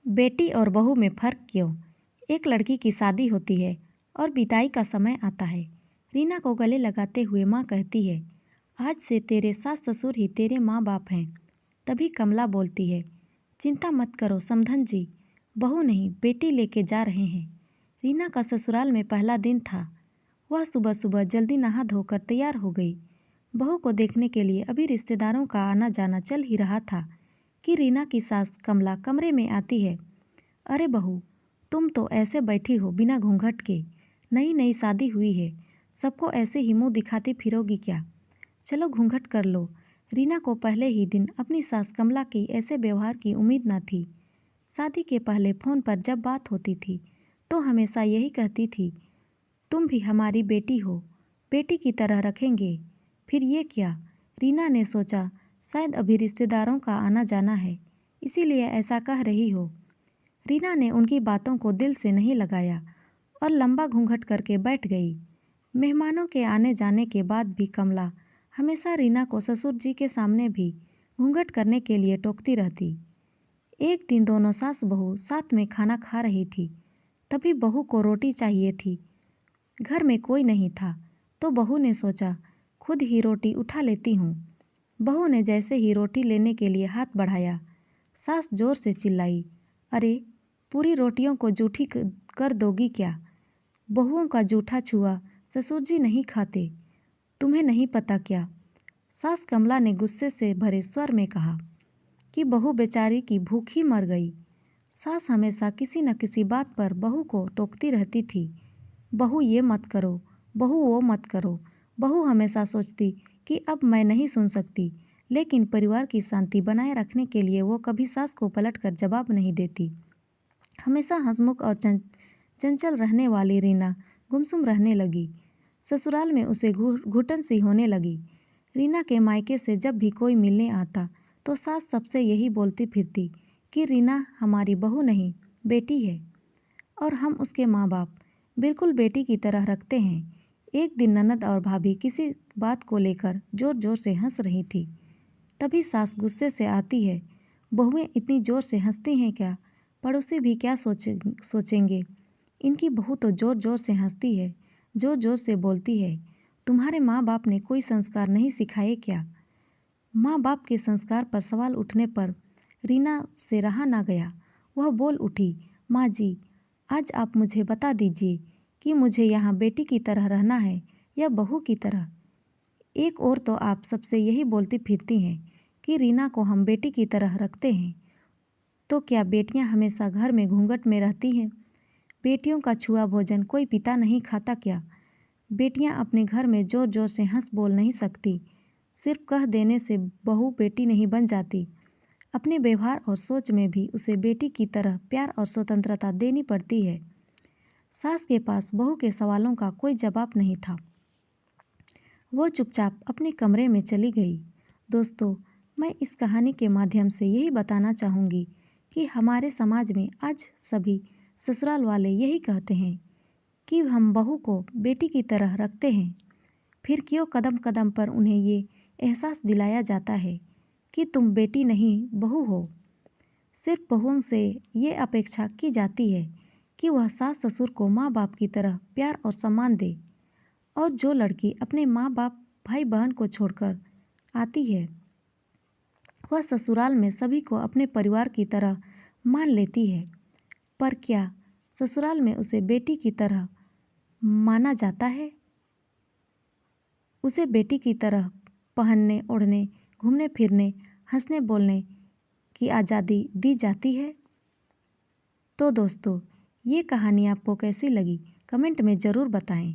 बेटी और बहू में फ़र्क क्यों? एक लड़की की शादी होती है और विदाई का समय आता है। रीना को गले लगाते हुए माँ कहती है, आज से तेरे सास ससुर ही तेरे माँ बाप हैं। तभी कमला बोलती है, चिंता मत करो समधन जी, बहू नहीं बेटी लेके जा रहे हैं। रीना का ससुराल में पहला दिन था। वह सुबह सुबह जल्दी नहा धोकर तैयार हो गई। बहू को देखने के लिए अभी रिश्तेदारों का आना जाना चल ही रहा था कि रीना की सास कमला कमरे में आती है। अरे बहू, तुम तो ऐसे बैठी हो बिना घूंघट के, नई नई शादी हुई है, सबको ऐसे ही मुंह दिखाती फिरोगी क्या? चलो घूंघट कर लो। रीना को पहले ही दिन अपनी सास कमला की ऐसे व्यवहार की उम्मीद न थी। शादी के पहले फ़ोन पर जब बात होती थी तो हमेशा यही कहती थी, तुम भी हमारी बेटी हो, बेटी की तरह रखेंगे। फिर ये क्या? रीना ने सोचा, शायद अभी रिश्तेदारों का आना जाना है, इसीलिए ऐसा कह रही हो। रीना ने उनकी बातों को दिल से नहीं लगाया और लंबा घूंघट करके बैठ गई। मेहमानों के आने जाने के बाद भी कमला हमेशा रीना को ससुर जी के सामने भी घूंघट करने के लिए टोकती रहती। एक दिन दोनों सास बहू साथ में खाना खा रही थी। तभी बहू को रोटी चाहिए थी। घर में कोई नहीं था तो बहू ने सोचा, खुद ही रोटी उठा लेती हूँ। बहू ने जैसे ही रोटी लेने के लिए हाथ बढ़ाया, सास जोर से चिल्लाई, अरे पूरी रोटियों को जूठी कर दोगी क्या? बहुओं का जूठा छुआ ससुर जी नहीं खाते, तुम्हें नहीं पता क्या? सास कमला ने गुस्से से भरे स्वर में कहा कि बहू बेचारी की भूख ही मर गई। सास हमेशा किसी न किसी बात पर बहू को टोकती रहती थी। बहू ये मत करो, बहू वो मत करो। बहू हमेशा सोचती कि अब मैं नहीं सुन सकती, लेकिन परिवार की शांति बनाए रखने के लिए वो कभी सास को पलट कर जवाब नहीं देती। हमेशा हंसमुख और चंचल रहने वाली रीना गुमसुम रहने लगी। ससुराल में उसे घुटन सी होने लगी। रीना के मायके से जब भी कोई मिलने आता तो सास सबसे यही बोलती फिरती कि रीना हमारी बहू नहीं, बेटी है और हम उसके माँ बाप बिल्कुल बेटी की तरह रखते हैं। एक दिन ननद और भाभी किसी बात को लेकर जोर जोर से हंस रही थी। तभी सास गुस्से से आती है, बहुएं इतनी जोर से हंसती हैं क्या? पड़ोसी भी क्या सोचेंगे? इनकी बहू तो जोर जोर से हंसती है, जोर जोर से बोलती है। तुम्हारे माँ बाप ने कोई संस्कार नहीं सिखाए क्या? माँ बाप के संस्कार पर सवाल उठने पर रीना से रहा ना गया। वह बोल उठी, माँ जी, आज आप मुझे बता दीजिए कि मुझे यहाँ बेटी की तरह रहना है या बहू की तरह। एक और तो आप सबसे यही बोलती फिरती हैं कि रीना को हम बेटी की तरह रखते हैं, तो क्या बेटियां हमेशा घर में घूंघट में रहती हैं? बेटियों का छुआ भोजन कोई पिता नहीं खाता क्या? बेटियां अपने घर में जोर जोर से हंस बोल नहीं सकती, सिर्फ कह देने से बहू बेटी नहीं बन जाती। अपने व्यवहार और सोच में भी उसे बेटी की तरह प्यार और स्वतंत्रता देनी पड़ती है। सास के पास बहू के सवालों का कोई जवाब नहीं था। वो चुपचाप अपने कमरे में चली गई। दोस्तों, मैं इस कहानी के माध्यम से यही बताना चाहूँगी कि हमारे समाज में आज सभी ससुराल वाले यही कहते हैं कि हम बहू को बेटी की तरह रखते हैं। फिर क्यों कदम कदम पर उन्हें ये एहसास दिलाया जाता है कि तुम बेटी नहीं बहू हो। सिर्फ बहुओं से ये अपेक्षा की जाती है कि वह सास ससुर को माँ बाप की तरह प्यार और सम्मान दे, और जो लड़की अपने माँ बाप भाई बहन को छोड़कर आती है वह ससुराल में सभी को अपने परिवार की तरह मान लेती है। पर क्या ससुराल में उसे बेटी की तरह माना जाता है? उसे बेटी की तरह पहनने ओढ़ने, घूमने फिरने, हंसने बोलने की आज़ादी दी जाती है? तो दोस्तों, ये कहानी आपको कैसी लगी कमेंट में ज़रूर बताएं।